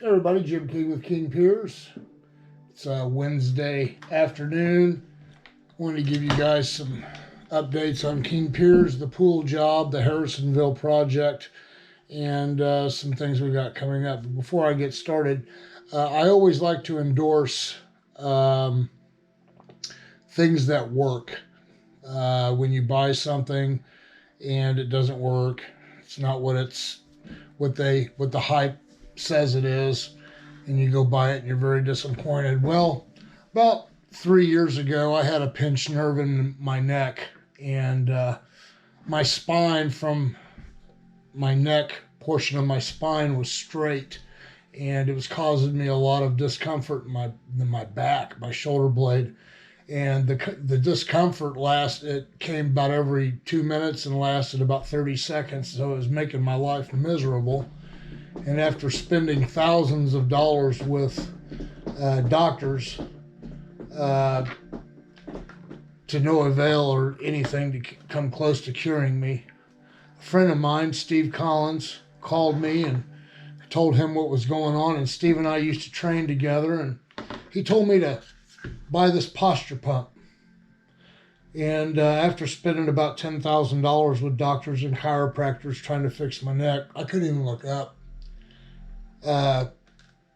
Everybody, Jim King with King Piers. It's Wednesday afternoon. I wanted to give you guys some updates on King Piers, the pool job, the Harrisonville project, and some things we got coming up. But before I get started, I always like to endorse things that work. When you buy something and it doesn't work, it's not what the hype says it is, and you go buy it and you're very disappointed. Well, about 3 years ago, I had a pinched nerve in my neck, and my spine from my neck portion of my spine was straight, and it was causing me a lot of discomfort in my back, my shoulder blade. And the discomfort it came about every 2 minutes and lasted about 30 seconds, so it was making my life miserable. And after spending thousands of dollars with doctors to no avail or anything to come close to curing me, a friend of mine, Steve Collins, called me and told him what was going on. And Steve and I used to train together, and he told me to buy this posture pump. And after spending about $10,000 with doctors and chiropractors trying to fix my neck, I couldn't even look up.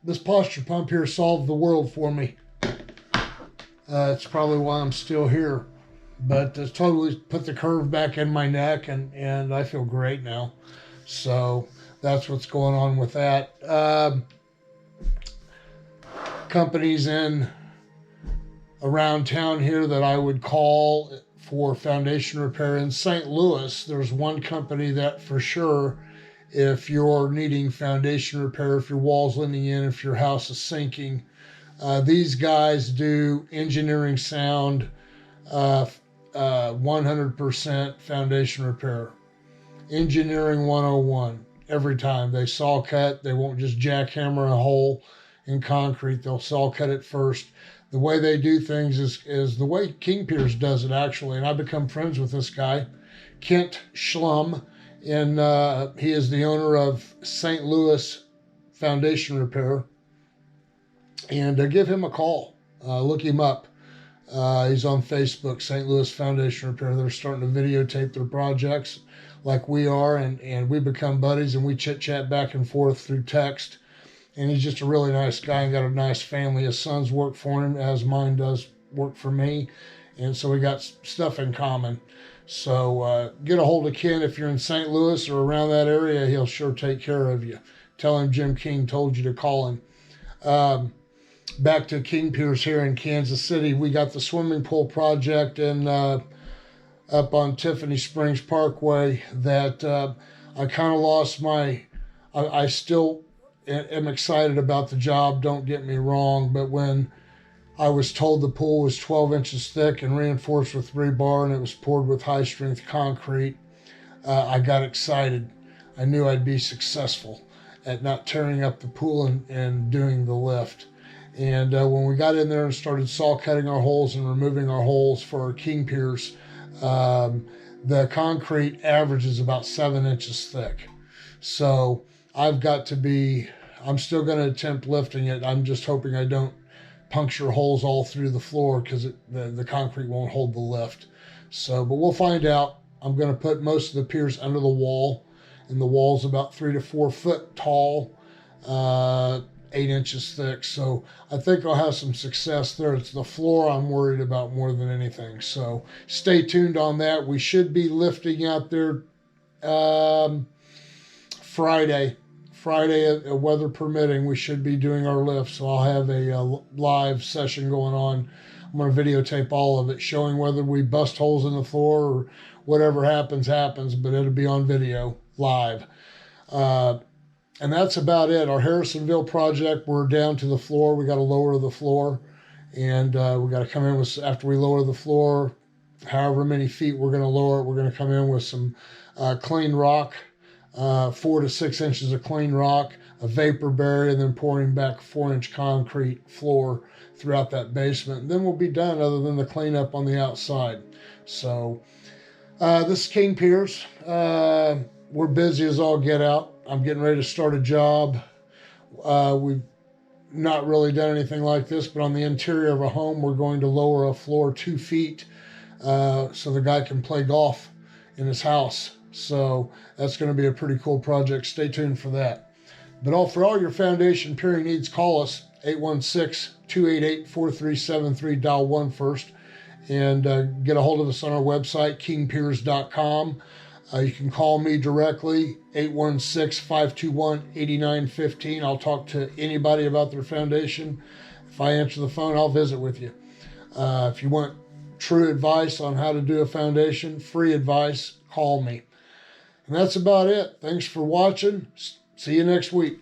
This posture pump here solved the world for me. It's probably why I'm still here. But it's totally put the curve back in my neck, and I feel great now. So that's what's going on with that. Companies around town here that I would call for foundation repair. In St. Louis, there's one company that for sure, if you're needing foundation repair, if your wall's leaning in, if your house is sinking, these guys do engineering sound, 100% foundation repair. Engineering 101 every time. They saw cut. They won't just jackhammer a hole in concrete. They'll saw cut it first. The way they do things is the way King Piers does it, actually. And I've become friends with this guy, Kent Schlum, and he is the owner of St. Louis Foundation Repair. And give him a call. Look him up. He's on Facebook, St. Louis Foundation Repair. They're starting to videotape their projects like we are, and we become buddies, and we chit-chat back and forth through text. And he's just a really nice guy and got a nice family. His sons work for him, as mine does work for me. And so we got stuff in common. So get a hold of Ken if you're in St. Louis or around that area. He'll sure take care of you. Tell him Jim King told you to call him. Back to King Piers here in Kansas City. We got the swimming pool project up on Tiffany Springs Parkway that I kind of lost I still am excited about the job, don't get me wrong, but when I was told the pool was 12 inches thick and reinforced with rebar and it was poured with high strength concrete, I got excited. I knew I'd be successful at not tearing up the pool and doing the lift. And when we got in there and started saw cutting our holes and removing our holes for our King Piers, the concrete average is about 7 inches thick. So I'm still going to attempt lifting it. I'm just hoping I don't puncture holes all through the floor because the concrete won't hold the lift. So, but we'll find out. I'm going to put most of the piers under the wall, and the wall's about 3 to 4 foot tall, 8 inches thick. So I think I'll have some success there. It's the floor I'm worried about more than anything. So stay tuned on that. We should be lifting out there Friday, weather permitting. We should be doing our lift, so I'll have a live session going on. I'm going to videotape all of it, showing whether we bust holes in the floor or whatever happens, but it'll be on video, live. And that's about it. Our Harrisonville project, we're down to the floor. We got to lower the floor, and we got to come in with, after we lower the floor, however many feet we're going to lower it, we're going to come in with some clean rock, 4 to 6 inches of clean rock, a vapor barrier, and then pouring back 4-inch concrete floor throughout that basement. And then we'll be done other than the cleanup on the outside. So this is King Piers. We're busy as all get out. I'm getting ready to start a job We've not really done anything like this, but on the interior of a home, we're going to lower a floor 2 feet so the guy can play golf in his house. So that's going to be a pretty cool project. Stay tuned for that. But for all your foundation piering needs, call us 816-288-4373. Dial 1 first and get a hold of us on our website, kingpiers.com. You can call me directly, 816-521-8915. I'll talk to anybody about their foundation. If I answer the phone, I'll visit with you. If you want true advice on how to do a foundation, free advice, call me. And that's about it. Thanks for watching. See you next week.